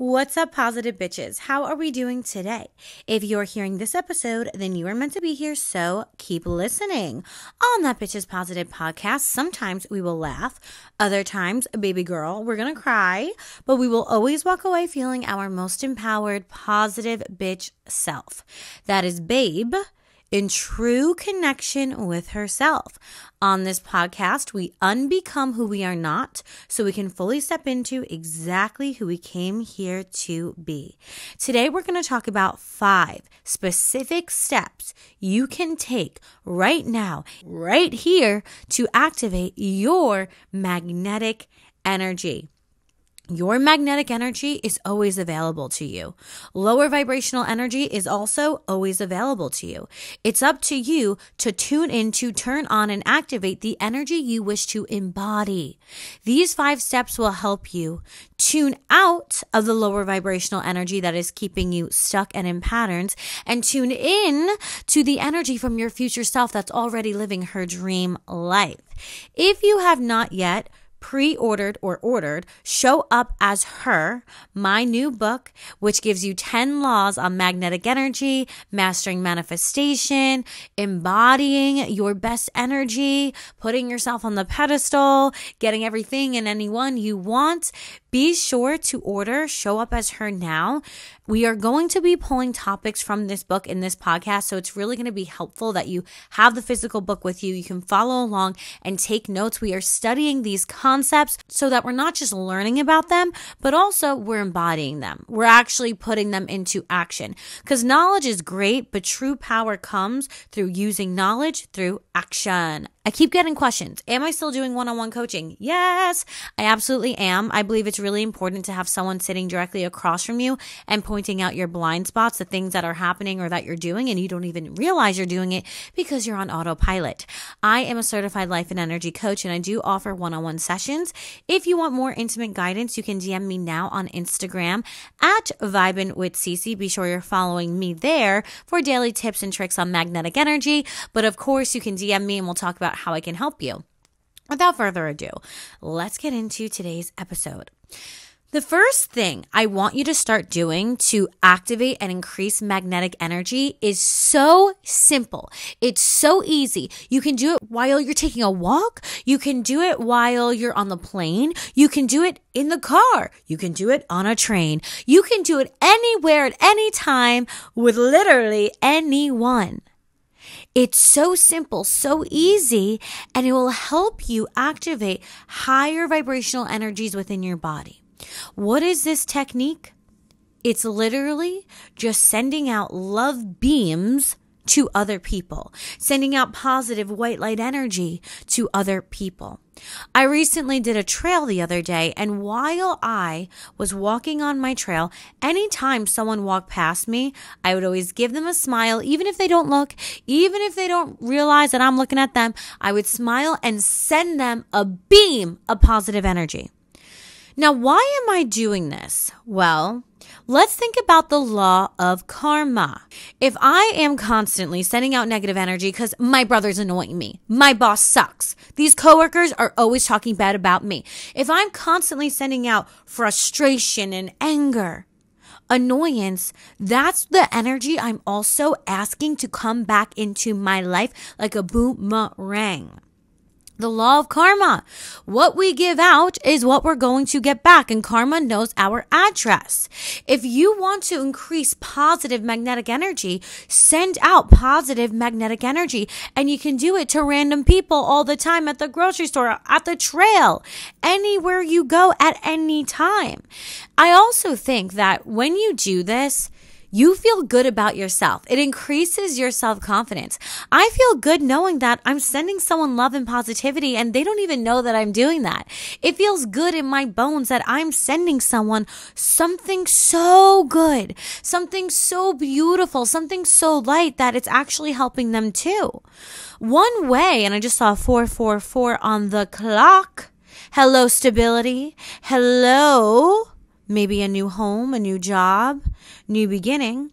What's up, positive bitches? How are we doing today? If you're hearing this episode, then you are meant to be here, so keep listening. On that Bitches Positive podcast, sometimes we will laugh. Other times, baby girl, we're going to cry. But we will always walk away feeling our most empowered, positive bitch self. That is Babe in true connection with herself. On this podcast, we unbecome who we are not so we can fully step into exactly who we came here to be. Today, we're going to talk about 5 specific steps you can take right now, right here, to activate your magnetic energy. Your magnetic energy is always available to you. Lower vibrational energy is also always available to you. It's up to you to tune in, to turn on and activate the energy you wish to embody. These 5 steps will help you tune out of the lower vibrational energy that is keeping you stuck and in patterns, and tune in to the energy from your future self that's already living her dream life. If you have not yet pre-ordered or ordered Show Up As Her, my new book, which gives you 10 laws on magnetic energy, mastering manifestation, embodying your best energy, putting yourself on the pedestal, getting everything and anyone you want. Be sure to order Show Up As Her now. We are going to be pulling topics from this book in this podcast, so it's really going to be helpful that you have the physical book with you. You can follow along and take notes. We are studying these concepts so that we're not just learning about them, but also we're embodying them. We're actually putting them into action, because knowledge is great, but true power comes through using knowledge through action. I keep getting questions. Am I still doing one-on-one coaching? Yes, I absolutely am. I believe it's really important to have someone sitting directly across from you and pointing out your blind spots, the things that are happening or that you're doing, and you don't even realize you're doing it because you're on autopilot. I am a certified life and energy coach, and I do offer one-on-one sessions. If you want more intimate guidance, you can DM me now on Instagram at Vibin with Cece. Be sure you're following me there for daily tips and tricks on magnetic energy. But of course, you can DM me and we'll talk about how I can help you. Without further ado, let's get into today's episode. The first thing I want you to start doing to activate and increase magnetic energy is so simple. It's so easy. You can do it while you're taking a walk. You can do it while you're on the plane. You can do it in the car. You can do it on a train. You can do it anywhere at any time with literally anyone. It's so simple, so easy, and it will help you activate higher vibrational energies within your body. What is this technique? It's literally just sending out love beams to other people, sending out positive white light energy to other people. I recently did a trail the other day, and while I was walking on my trail, anytime someone walked past me, I would always give them a smile, even if they don't look, even if they don't realize that I'm looking at them. I would smile and send them a beam of positive energy. Now, why am I doing this? Well, let's think about the law of karma. If I am constantly sending out negative energy because my brother's annoying me, my boss sucks, these coworkers are always talking bad about me. If I'm constantly sending out frustration and anger, annoyance, that's the energy I'm also asking to come back into my life like a boomerang. The law of karma. What we give out is what we're going to get back, and karma knows our address. If you want to increase positive magnetic energy, send out positive magnetic energy, and you can do it to random people all the time, at the grocery store, at the trail, anywhere you go at any time. I also think that when you do this, you feel good about yourself. It increases your self-confidence. I feel good knowing that I'm sending someone love and positivity and they don't even know that I'm doing that. It feels good in my bones that I'm sending someone something so good, something so beautiful, something so light that it's actually helping them too. One way, and I just saw 444 on the clock. Hello, stability. Hello. Maybe a new home, a new job, new beginning.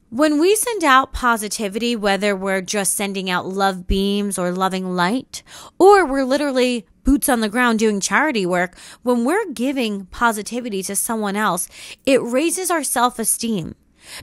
When we send out positivity, whether we're just sending out love beams or loving light, or we're literally boots on the ground doing charity work, when we're giving positivity to someone else, it raises our self-esteem.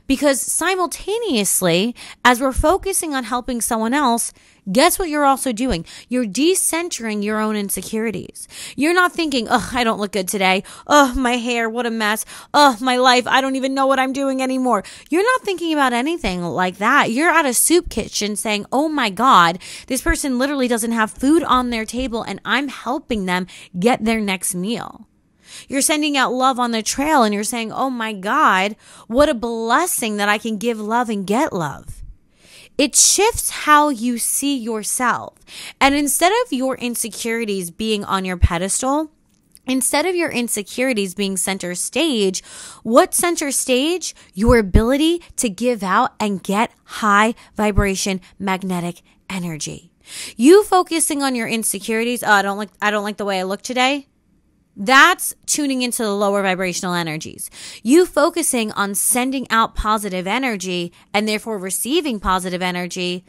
Because simultaneously, as we're focusing on helping someone else, guess what you're also doing? You're decentering your own insecurities. You're not thinking, oh, I don't look good today. Oh, my hair, what a mess. Oh, my life, I don't even know what I'm doing anymore. You're not thinking about anything like that. You're at a soup kitchen saying, oh my God, this person literally doesn't have food on their table and I'm helping them get their next meal. You're sending out love on the trail and you're saying, oh my God, what a blessing that I can give love and get love. It shifts how you see yourself. And instead of your insecurities being on your pedestal, instead of your insecurities being center stage, what's center stage? Your ability to give out and get high vibration magnetic energy. You focusing on your insecurities, oh, I don't like the way I look today. That's tuning into the lower vibrational energies. You focusing on sending out positive energy and therefore receiving positive energy,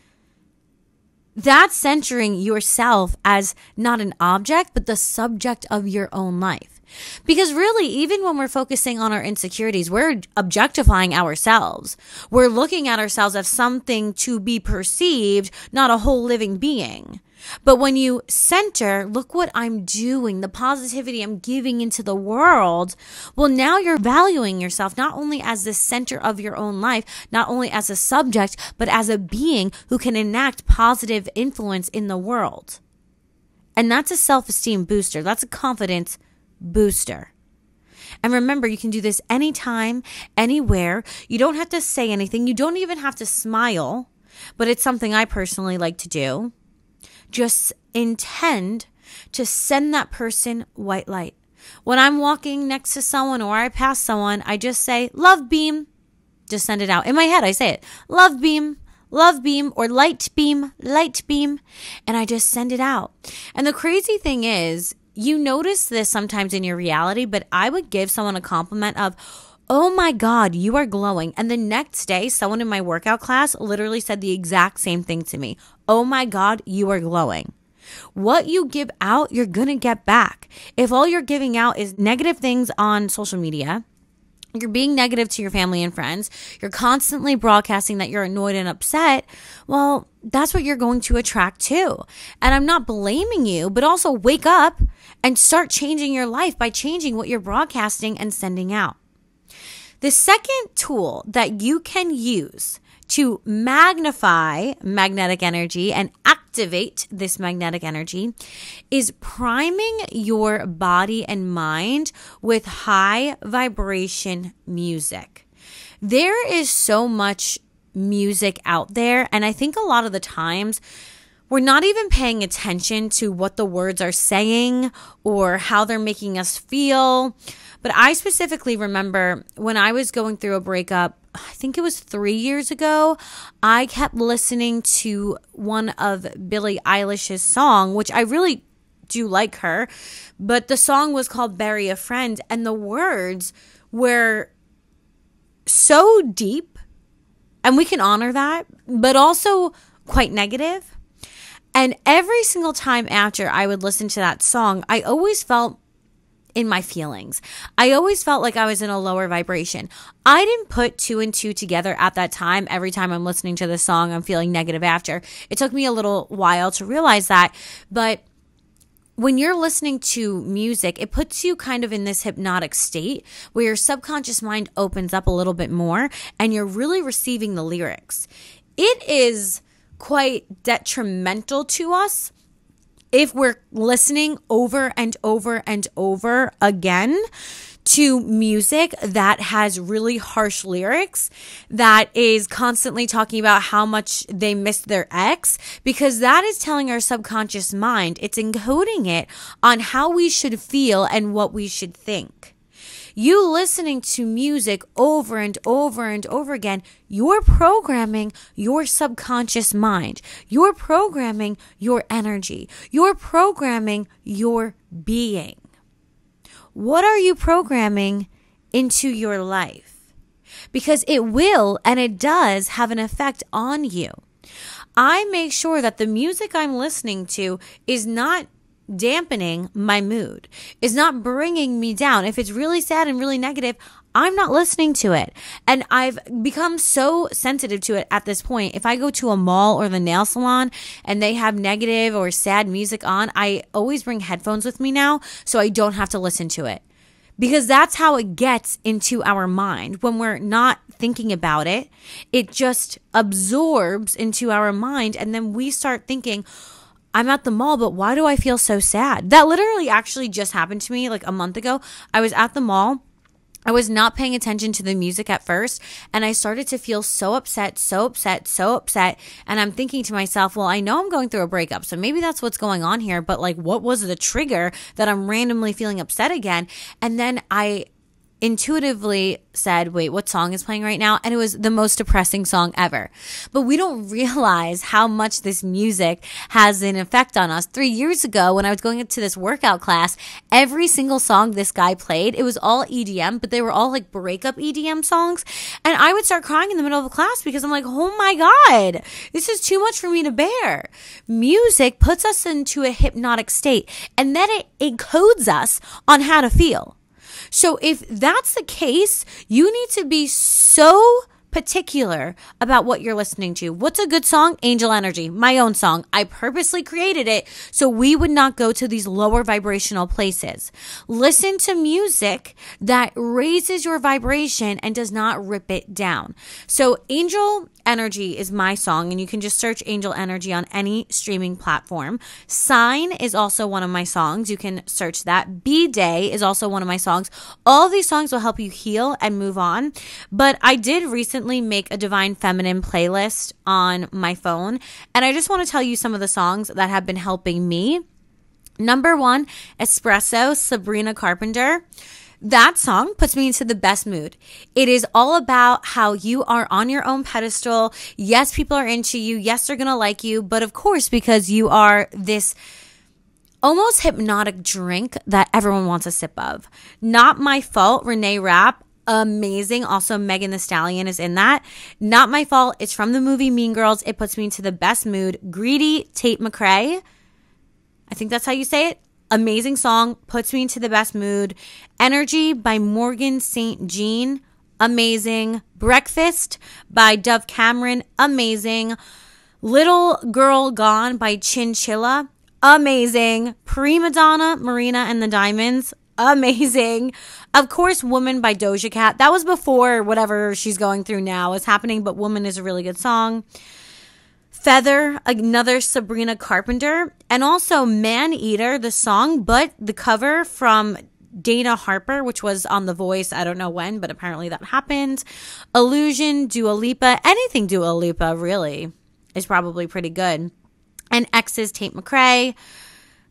that's centering yourself as not an object, but the subject of your own life. Because really, even when we're focusing on our insecurities, we're objectifying ourselves. We're looking at ourselves as something to be perceived, not a whole living being. But when you center, look what I'm doing, the positivity I'm giving into the world, well, now you're valuing yourself not only as the center of your own life, not only as a subject, but as a being who can enact positive influence in the world. And that's a self-esteem booster. That's a confidence booster. And remember, you can do this anytime, anywhere. You don't have to say anything. You don't even have to smile, but it's something I personally like to do. Just intend to send that person white light. When I'm walking next to someone or I pass someone, I just say, love beam. Just send it out. In my head, I say it. Love beam, or light beam. And I just send it out. And the crazy thing is, you notice this sometimes in your reality, but I would give someone a compliment of, oh my God, you are glowing. And the next day, someone in my workout class literally said the exact same thing to me. Oh my God, you are glowing. What you give out, you're going to get back. If all you're giving out is negative things on social media, you're being negative to your family and friends, you're constantly broadcasting that you're annoyed and upset, well, that's what you're going to attract too. And I'm not blaming you, but also wake up and start changing your life by changing what you're broadcasting and sending out. The second tool that you can use to magnify magnetic energy and activate this magnetic energy is priming your body and mind with high vibration music. There is so much music out there, and I think a lot of the times we're not even paying attention to what the words are saying or how they're making us feel. But I specifically remember when I was going through a breakup, I think it was 3 years ago, I kept listening to one of Billie Eilish's song, which I really do like her, but the song was called Bury a Friend, and the words were so deep, and we can honor that, but also quite negative. And every single time after I would listen to that song, I always felt in my feelings. I always felt like I was in a lower vibration. I didn't put two and two together at that time. Every time I'm listening to the song, I'm feeling negative after. It took me a little while to realize that. But when you're listening to music, it puts you kind of in this hypnotic state where your subconscious mind opens up a little bit more and you're really receiving the lyrics. It is quite detrimental to us if we're listening over and over and over again to music that has really harsh lyrics, that is constantly talking about how much they miss their ex, because that is telling our subconscious mind, it's encoding it on how we should feel and what we should think. You listening to music over and over and over again, you're programming your subconscious mind. You're programming your energy. You're programming your being. What are you programming into your life? Because it will and it does have an effect on you. I make sure that the music I'm listening to is not dampening my mood, is not bringing me down. If it's really sad and really negative, I'm not listening to it. And I've become so sensitive to it at this point. If I go to a mall or the nail salon and they have negative or sad music on, I always bring headphones with me now so I don't have to listen to it. Because that's how it gets into our mind. When we're not thinking about it, it just absorbs into our mind. And then we start thinking, I'm at the mall, but why do I feel so sad? That literally actually just happened to me like a month ago. I was at the mall. I was not paying attention to the music at first, and I started to feel so upset. And I'm thinking to myself, well, I know I'm going through a breakup, so maybe that's what's going on here. But like, what was the trigger that I'm randomly feeling upset again? And then I intuitively said, wait, what song is playing right now? And it was the most depressing song ever. But we don't realize how much this music has an effect on us. 3 years ago, when I was going into this workout class, every single song this guy played, it was all EDM, but they were all like breakup EDM songs. And I would start crying in the middle of a class because I'm like, oh my God, this is too much for me to bear. Music puts us into a hypnotic state, and then it encodes us on how to feel. So if that's the case, you need to be so particular about what you're listening to. What's a good song? Angel Energy, my own song. I purposely created it so we would not go to these lower vibrational places. Listen to music that raises your vibration and does not rip it down. So Angel Energy is my song, and you can just search Angel Energy on any streaming platform. Sign is also one of my songs. You can search that. B-Day is also one of my songs. All of these songs will help you heal and move on. But I did recently make a Divine Feminine playlist on my phone, and I just want to tell you some of the songs that have been helping me. Number 1, Espresso, Sabrina Carpenter. That song puts me into the best mood. It is all about how you are on your own pedestal. Yes, people are into you. Yes, they're going to like you. But of course, because you are this almost hypnotic drink that everyone wants a sip of. Not My Fault, Renee Rapp. Amazing. Also, Megan Thee Stallion is in that. Not My Fault. It's from the movie Mean Girls. It puts me into the best mood. Greedy, Tate McRae. I think that's how you say it. Amazing song, puts me into the best mood. Energy by Morgan St. Jean, amazing. Breakfast by Dove Cameron, amazing. Little Girl Gone by Chinchilla, amazing. Prima Donna, Marina and the Diamonds, amazing. Of course, Woman by Doja Cat. That was before whatever she's going through now is happening, but Woman is a really good song. Feather, another Sabrina Carpenter, and also Man Eater, the song, but the cover from Dana Harper, which was on The Voice. I don't know when, but apparently that happened. Illusion, Dua Lipa, anything Dua Lipa really is probably pretty good. And X's, Tate McRae.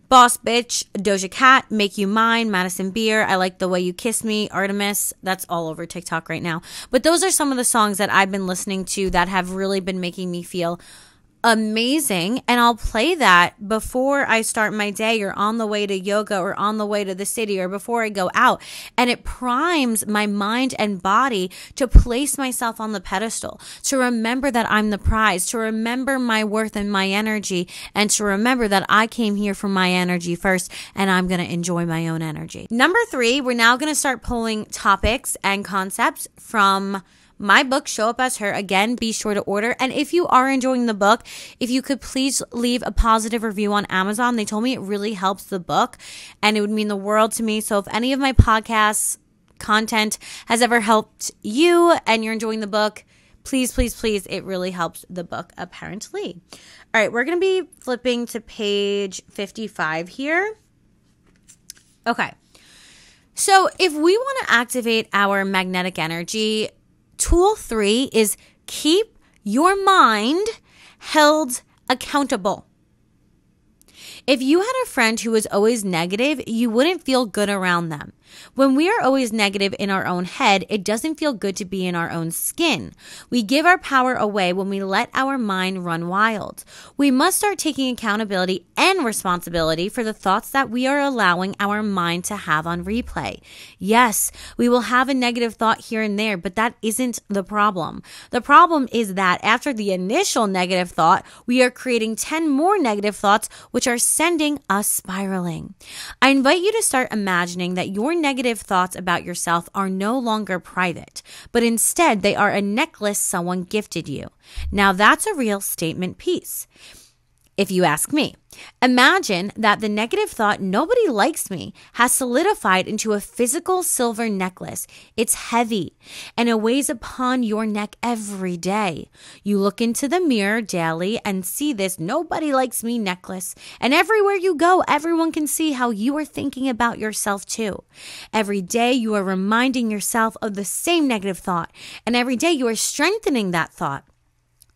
Boss Bitch, Doja Cat, Make You Mine, Madison Beer, I Like the Way You Kiss Me, Artemis. That's all over TikTok right now. But those are some of the songs that I've been listening to that have really been making me feel amazing. And I'll play that before I start my day or on the way to yoga or on the way to the city or before I go out. And it primes my mind and body to place myself on the pedestal, to remember that I'm the prize, to remember my worth and my energy, and to remember that I came here for my energy first and I'm going to enjoy my own energy. Number 3, we're now going to start pulling topics and concepts from my book, Show Up As Her. Again, be sure to order. And if you are enjoying the book, if you could please leave a positive review on Amazon. They told me it really helps the book and it would mean the world to me. So if any of my podcasts content has ever helped you and you're enjoying the book, please, please, please, it really helps the book apparently. All right, we're going to be flipping to page 55 here. Okay. So if we want to activate our magnetic energy, Tool 3 is keep your mind held accountable. If you had a friend who was always negative, you wouldn't feel good around them. When we are always negative in our own head, it doesn't feel good to be in our own skin. We give our power away when we let our mind run wild. We must start taking accountability and responsibility for the thoughts that we are allowing our mind to have on replay. Yes, we will have a negative thought here and there, but that isn't the problem. The problem is that after the initial negative thought, we are creating 10 more negative thoughts, which are sending us spiraling. I invite you to start imagining that your negative thoughts about yourself are no longer private, but instead they are a necklace someone gifted you. Now that's a real statement piece. If you ask me, imagine that the negative thought, nobody likes me, has solidified into a physical silver necklace. It's heavy and it weighs upon your neck every day. You look into the mirror daily and see this nobody likes me necklace. And everywhere you go, everyone can see how you are thinking about yourself too. Every day you are reminding yourself of the same negative thought, and every day you are strengthening that thought.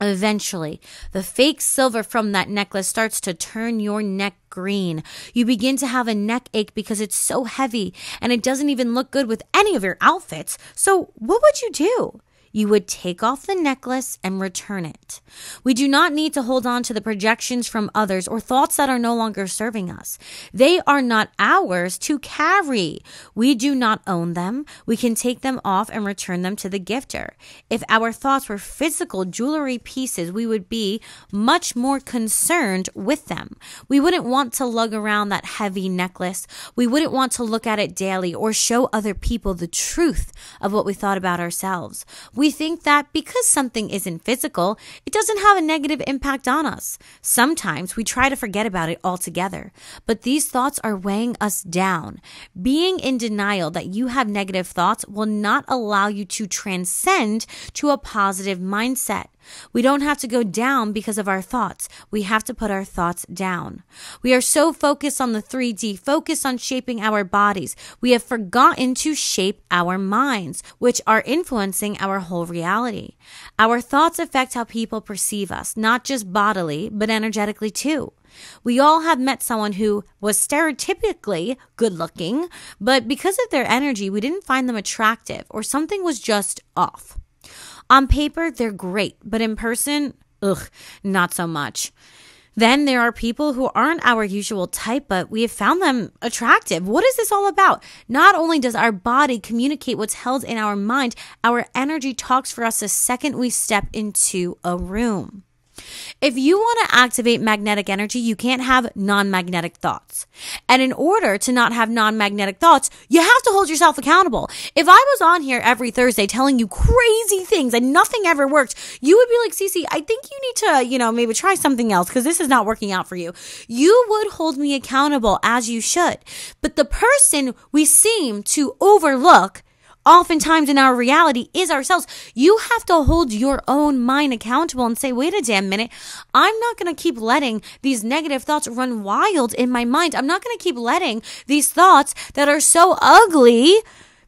Eventually, the fake silver from that necklace starts to turn your neck green. You begin to have a neck ache because it's so heavy and it doesn't even look good with any of your outfits. So what would you do? You would take off the necklace and return it. We do not need to hold on to the projections from others or thoughts that are no longer serving us. They are not ours to carry. We do not own them. We can take them off and return them to the gifter. If our thoughts were physical jewelry pieces, we would be much more concerned with them. We wouldn't want to lug around that heavy necklace. We wouldn't want to look at it daily or show other people the truth of what we thought about ourselves. We think that because something isn't physical, it doesn't have a negative impact on us. Sometimes we try to forget about it altogether, but these thoughts are weighing us down. Being in denial that you have negative thoughts will not allow you to transcend to a positive mindset. We don't have to go down because of our thoughts. We have to put our thoughts down. We are so focused on the 3D, focused on shaping our bodies. We have forgotten to shape our minds, which are influencing our whole reality. Our thoughts affect how people perceive us, not just bodily, but energetically too. We all have met someone who was stereotypically good looking, but because of their energy, we didn't find them attractive or something was just off. On paper, they're great, but in person, not so much. Then there are people who aren't our usual type, but we have found them attractive. What is this all about? Not only does our body communicate what's held in our mind, our energy talks for us the second we step into a room. If you want to activate magnetic energy, you can't have non-magnetic thoughts. And in order to not have non-magnetic thoughts, you have to hold yourself accountable. If I was on here every Thursday telling you crazy things and nothing ever worked, you would be like, Cece, I think you need to, maybe try something else because this is not working out for you. You would hold me accountable as you should. But the person we seem to overlook oftentimes in our reality is ourselves. You have to hold your own mind accountable and say, wait a damn minute. I'm not going to keep letting these negative thoughts run wild in my mind. I'm not going to keep letting these thoughts that are so ugly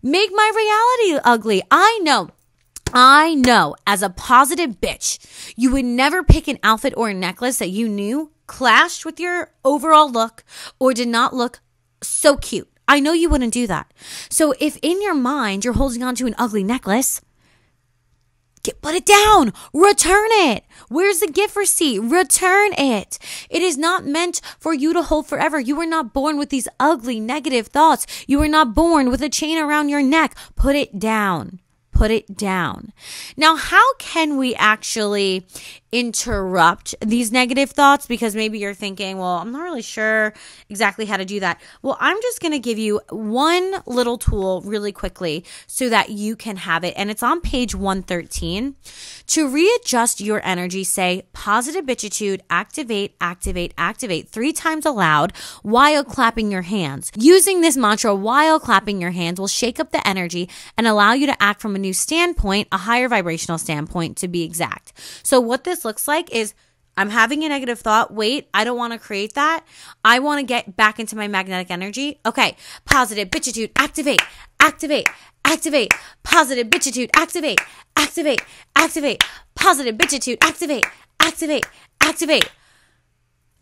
make my reality ugly. I know as a positive bitch, you would never pick an outfit or a necklace that you knew clashed with your overall look or did not look so cute. I know you wouldn't do that. So if in your mind you're holding on to an ugly necklace, put it down. Return it. Where's the gift receipt? Return it. It is not meant for you to hold forever. You were not born with these ugly negative thoughts. You were not born with a chain around your neck. Put it down. Put it down. Now, how can we actually interrupt these negative thoughts? Because maybe you're thinking, well, I'm not really sure exactly how to do that. Well, I'm just going to give you one little tool really quickly so that you can have it. And it's on page 113. To readjust your energy, say positive bitchitude, activate, activate, activate 3 times aloud while clapping your hands. Using this mantra while clapping your hands will shake up the energy and allow you to act from a new standpoint, a higher vibrational standpoint to be exact. So what this looks like is I'm having a negative thought. Wait, I don't want to create that. I want to get back into my magnetic energy. Okay, positive bitchitude, activate, activate, activate, positive bitchitude, activate, activate, activate, positive bitchitude, activate, activate, activate.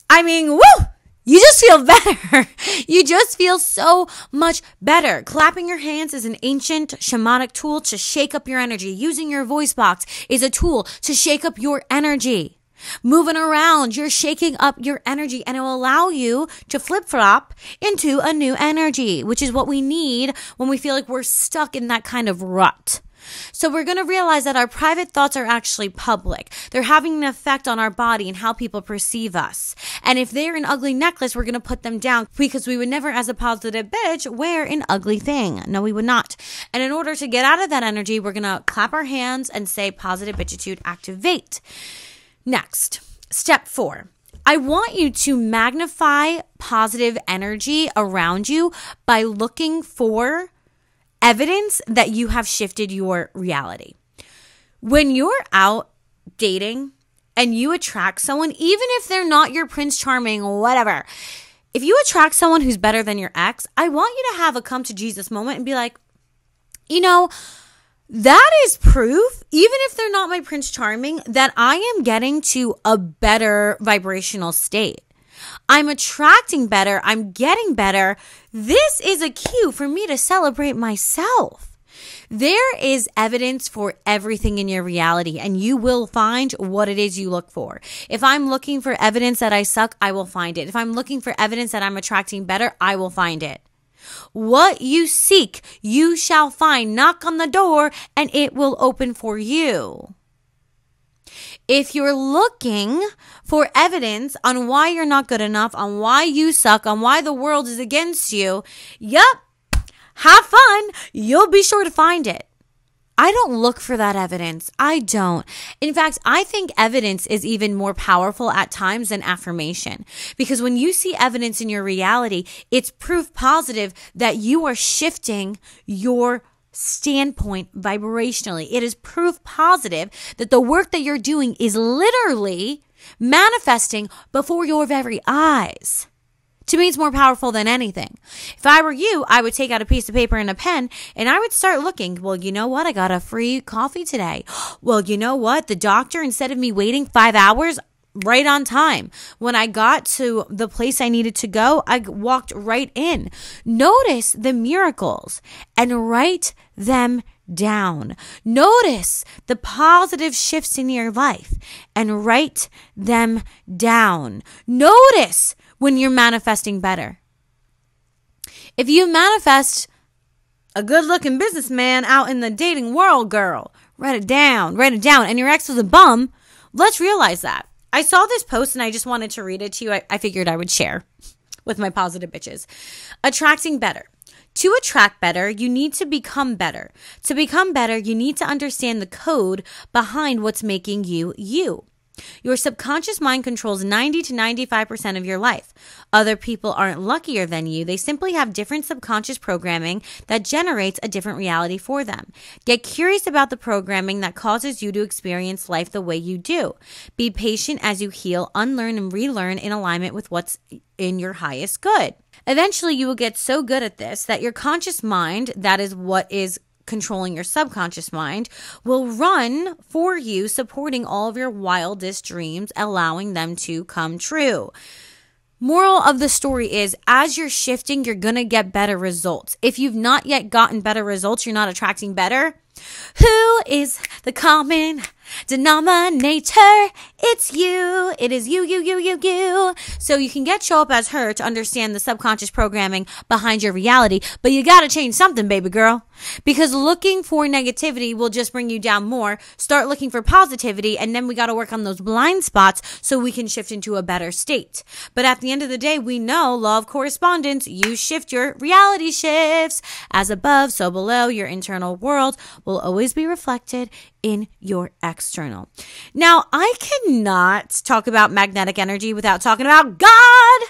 I mean, woo! you just feel better. You just feel so much better. Clapping your hands is an ancient shamanic tool to shake up your energy. Using your voice box is a tool to shake up your energy. Moving around, you're shaking up your energy, and it will allow you to flip-flop into a new energy, which is what we need when we feel like we're stuck in that kind of rut. So we're going to realize that our private thoughts are actually public. They're having an effect on our body and how people perceive us. And if they're an ugly necklace, we're going to put them down, because we would never, as a positive bitch, wear an ugly thing. No, we would not. And in order to get out of that energy, we're going to clap our hands and say positive bitchitude activate. Next, step 4. I want you to magnify positive energy around you by looking for evidence that you have shifted your reality. When you're out dating and you attract someone, even if they're not your Prince Charming, whatever, if you attract someone who's better than your ex, I want you to have a come to Jesus moment and be like, that is proof, even if they're not my Prince Charming, that I am getting to a better vibrational state. I'm attracting better. I'm getting better. This is a cue for me to celebrate myself. There is evidence for everything in your reality, and you will find what it is you look for. If I'm looking for evidence that I suck, I will find it. If I'm looking for evidence that I'm attracting better, I will find it. What you seek, you shall find. Knock on the door and it will open for you. If you're looking for evidence on why you're not good enough, on why you suck, on why the world is against you, have fun. You'll be sure to find it. I don't look for that evidence. I don't. In fact, I think evidence is even more powerful at times than affirmation. Because when you see evidence in your reality, it's proof positive that you are shifting your standpoint vibrationally. It is proof positive that the work that you're doing is literally manifesting before your very eyes. To me, it's more powerful than anything. If I were you, I would take out a piece of paper and a pen and I would start looking. Well, you know what? I got a free coffee today. Well, you know what? The doctor, instead of me waiting 5 hours, right on time. When I got to the place I needed to go, I walked right in. Notice the miracles and write them down. Notice the positive shifts in your life and write them down. Notice when you're manifesting better. If you manifest a good-looking businessman out in the dating world, girl, write it down, and your ex was a bum, let's realize that. I saw this post and I just wanted to read it to you. I figured I would share with my positive bitches. Attracting better. To attract better, you need to become better. To become better, you need to understand the code behind what's making you you. Your subconscious mind controls 90 to 95% of your life. Other people aren't luckier than you. They simply have different subconscious programming that generates a different reality for them. Get curious about the programming that causes you to experience life the way you do. Be patient as you heal, unlearn, and relearn in alignment with what's in your highest good. Eventually, you will get so good at this that your conscious mind, that is what is controlling your subconscious mind, will run for you, supporting all of your wildest dreams, allowing them to come true. Moral of the story is, as you're shifting, you're going to get better results. If you've not yet gotten better results, you're not attracting better. Who is the common denominator? It's you. It is you. So you can show up as her to understand the subconscious programming behind your reality, but you got to change something, baby girl. Because looking for negativity will just bring you down more. Start looking for positivity, and then we got to work on those blind spots so we can shift into a better state. But at the end of the day, we know law of correspondence. You shift, your reality shifts. As above, so below. Your internal world will always be reflected in your external. Now, I cannot talk about magnetic energy without talking about God.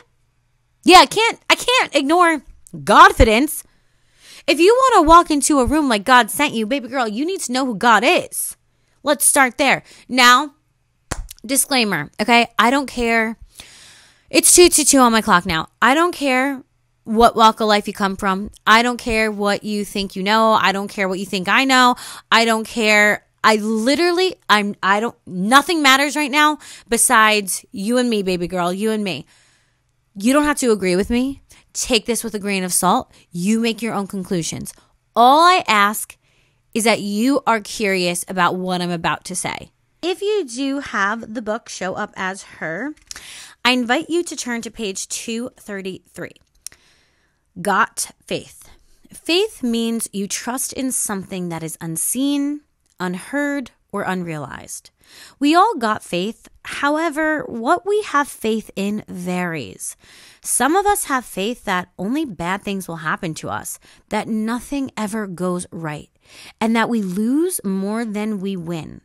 Yeah, I can't ignore Godfidence. If you want to walk into a room like God sent you, baby girl, you need to know who God is. Let's start there. Now, disclaimer, okay? I don't care. It's 2:22 on my clock now. I don't care what walk of life you come from. I don't care what you think you know. I don't care what you think I know. I don't care. Nothing matters right now besides you and me, baby girl, you and me. You don't have to agree with me. Take this with a grain of salt. You make your own conclusions. All I ask is that you are curious about what I'm about to say. If you do have the book Show Up as Her, I invite you to turn to page 233. Got faith. Faith means you trust in something that is unseen, unheard, or unrealized. We all got faith. However, what we have faith in varies. Some of us have faith that only bad things will happen to us, that nothing ever goes right, and that we lose more than we win.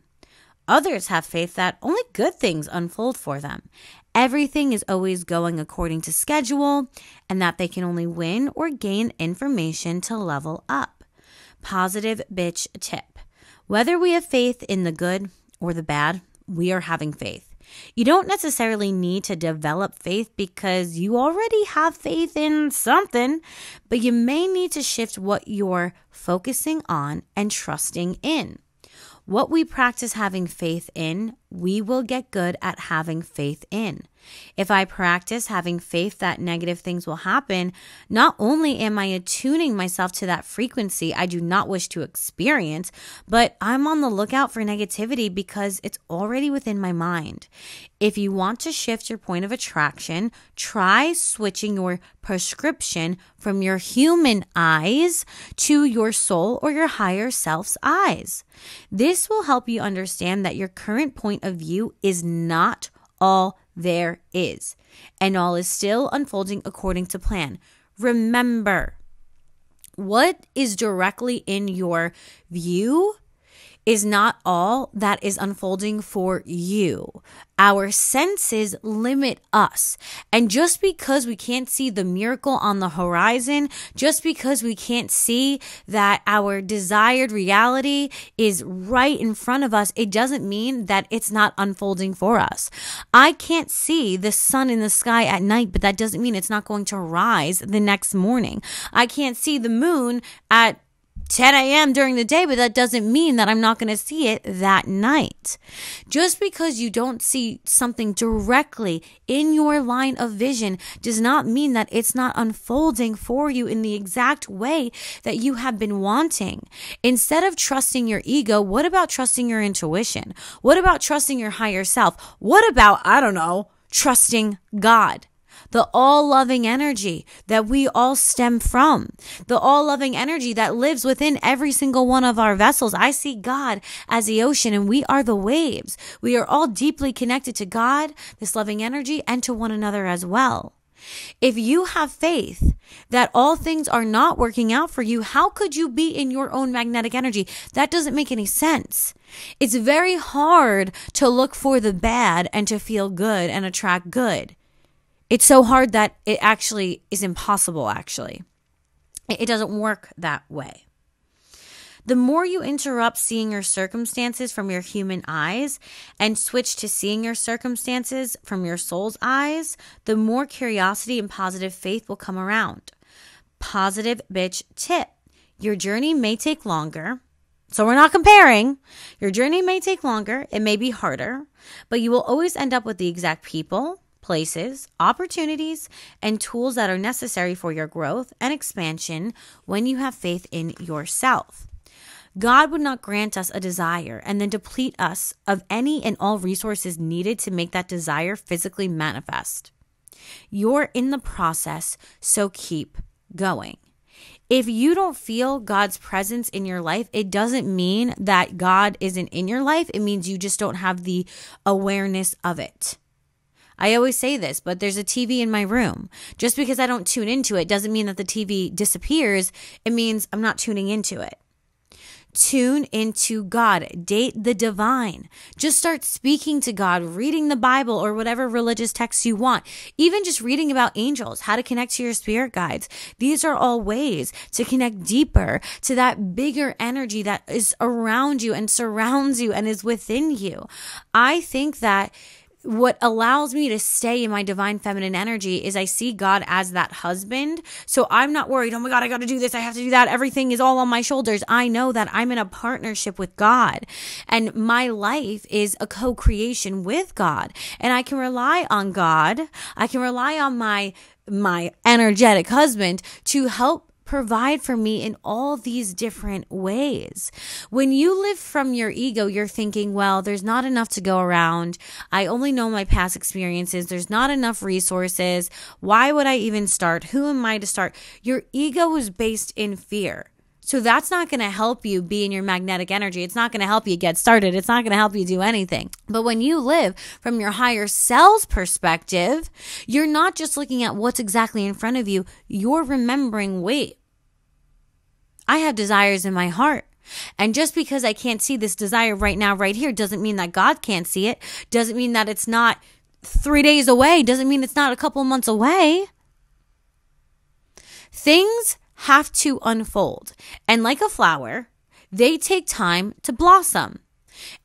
Others have faith that only good things unfold for them. Everything is always going according to schedule, and that they can only win or gain information to level up. Positive bitch tip. Whether we have faith in the good or the bad, we are having faith. You don't necessarily need to develop faith because you already have faith in something, but you may need to shift what you're focusing on and trusting in. What we practice having faith in, we will get good at having faith in. If I practice having faith that negative things will happen, not only am I attuning myself to that frequency I do not wish to experience, but I'm on the lookout for negativity because it's already within my mind. If you want to shift your point of attraction, try switching your prescription from your human eyes to your soul or your higher self's eyes. This will help you understand that your current point of view is not all there is, and all is still unfolding according to plan. Remember, what is directly in your view is not all that is unfolding for you. Our senses limit us. And just because we can't see the miracle on the horizon, just because we can't see that our desired reality is right in front of us, it doesn't mean that it's not unfolding for us. I can't see the sun in the sky at night, but that doesn't mean it's not going to rise the next morning. I can't see the moon at 10 a.m. during the day, but that doesn't mean that I'm not going to see it that night. Just because you don't see something directly in your line of vision does not mean that it's not unfolding for you in the exact way that you have been wanting. Instead of trusting your ego, what about trusting your intuition? What about trusting your higher self? What about, trusting God? The all-loving energy that we all stem from, the all-loving energy that lives within every single one of our vessels. I see God as the ocean and we are the waves. We are all deeply connected to God, this loving energy, and to one another as well. If you have faith that all things are not working out for you, how could you be in your own magnetic energy? That doesn't make any sense. It's very hard to look for the bad and to feel good and attract good. It's so hard that it actually is impossible, actually. It doesn't work that way. The more you interrupt seeing your circumstances from your human eyes and switch to seeing your circumstances from your soul's eyes, the more curiosity and positive faith will come around. Positive bitch tip. Your journey may take longer. So we're not comparing. Your journey may take longer. It may be harder, but you will always end up with the exact people, places, opportunities, and tools that are necessary for your growth and expansion when you have faith in yourself. God would not grant us a desire and then deplete us of any and all resources needed to make that desire physically manifest. You're in the process, so keep going. If you don't feel God's presence in your life, it doesn't mean that God isn't in your life. It means you just don't have the awareness of it. I always say this, but there's a TV in my room. Just because I don't tune into it doesn't mean that the TV disappears. It means I'm not tuning into it. Tune into God. Date the divine. Just start speaking to God, reading the Bible or whatever religious text you want. Even just reading about angels, how to connect to your spirit guides. These are all ways to connect deeper to that bigger energy that is around you and surrounds you and is within you. I think that what allows me to stay in my divine feminine energy is I see God as that husband. So I'm not worried, oh my God, I got to do this, I have to do that. Everything is all on my shoulders. I know that I'm in a partnership with God, and my life is a co-creation with God, and I can rely on God. I can rely on my energetic husband to help provide for me in all these different ways. When you live from your ego, you're thinking, well, there's not enough to go around. I only know my past experiences. There's not enough resources. Why would I even start? Who am I to start? Your ego is based in fear. So that's not going to help you be in your magnetic energy. It's not going to help you get started. It's not going to help you do anything. But when you live from your higher self's perspective, you're not just looking at what's exactly in front of you. You're remembering, wait, I have desires in my heart. And just because I can't see this desire right now, right here, doesn't mean that God can't see it. Doesn't mean that it's not 3 days away. Doesn't mean it's not a couple months away. Things have to unfold. And like a flower, they take time to blossom.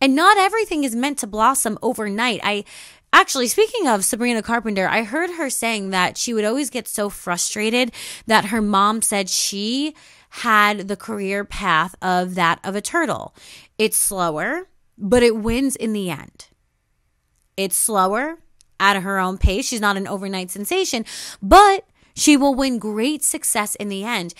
And not everything is meant to blossom overnight. Actually, speaking of Sabrina Carpenter, I heard her saying that she would always get so frustrated that her mom said she had the career path of that of a turtle. It's slower, but it wins in the end. It's slower at her own pace. She's not an overnight sensation, but she will win great success in the end.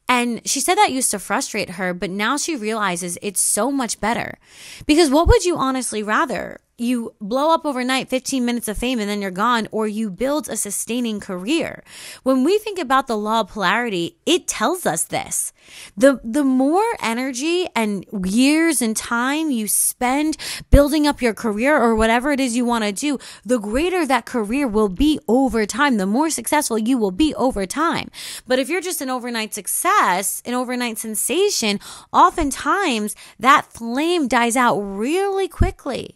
And she said that used to frustrate her, but now she realizes it's so much better. Because what would you honestly rather? You blow up overnight, 15 minutes of fame, and then you're gone, or you build a sustaining career. When we think about the law of polarity, it tells us this. The more energy and years and time you spend building up your career or whatever it is you want to do, the greater that career will be over time, the more successful you will be over time. But if you're just an overnight success, an overnight sensation, oftentimes that flame dies out really quickly.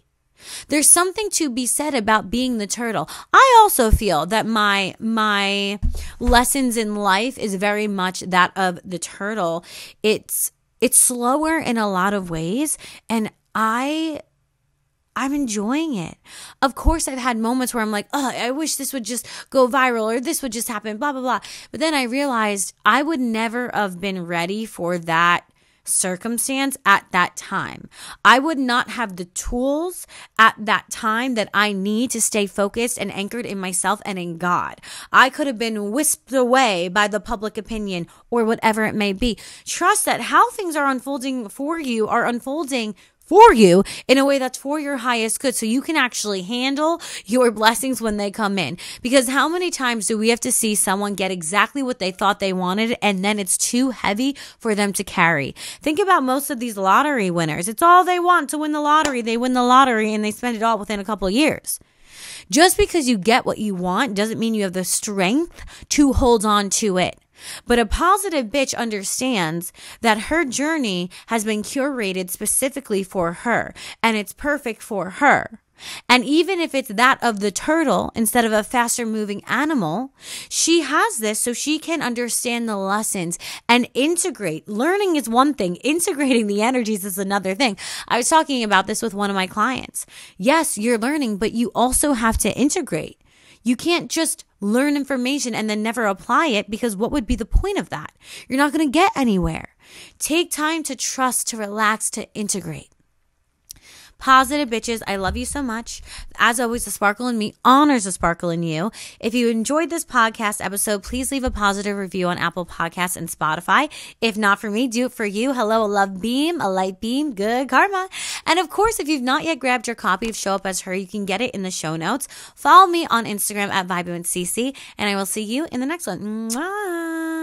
There's something to be said about being the turtle. I also feel that my lessons in life is very much that of the turtle. It's slower in a lot of ways, and I'm enjoying it. Of course, I've had moments where I'm like, oh, I wish this would just go viral or this would just happen, blah, blah, blah. But then I realized I would never have been ready for that circumstance at that time. I would not have the tools at that time that I need to stay focused and anchored in myself and in God. I could have been whisked away by the public opinion or whatever it may be. Trust that how things are unfolding for you are unfolding for you in a way that's for your highest good, so you can actually handle your blessings when they come in. Because how many times do we have to see someone get exactly what they thought they wanted and then it's too heavy for them to carry? Think about most of these lottery winners. It's all they want to win the lottery. They win the lottery and they spend it all within a couple of years. Just because you get what you want doesn't mean you have the strength to hold on to it. But a positive bitch understands that her journey has been curated specifically for her, and it's perfect for her. And even if it's that of the turtle instead of a faster moving animal, she has this so she can understand the lessons and integrate. Learning is one thing. Integrating the energies is another thing. I was talking about this with one of my clients. Yes, you're learning, but you also have to integrate. You can't just learn information and then never apply it, because what would be the point of that? You're not going to get anywhere. Take time to trust, to relax, to integrate. Positive bitches, I love you so much. As always, the sparkle in me honors the sparkle in you. If you enjoyed this podcast episode, please leave a positive review on Apple Podcasts and Spotify. If not for me, do it for you. Hello, a love beam, a light beam, good karma. And of course, if you've not yet grabbed your copy of Show Up As Her, you can get it in the show notes. Follow me on Instagram at VibeWithCC, and I will see you in the next one. Mwah.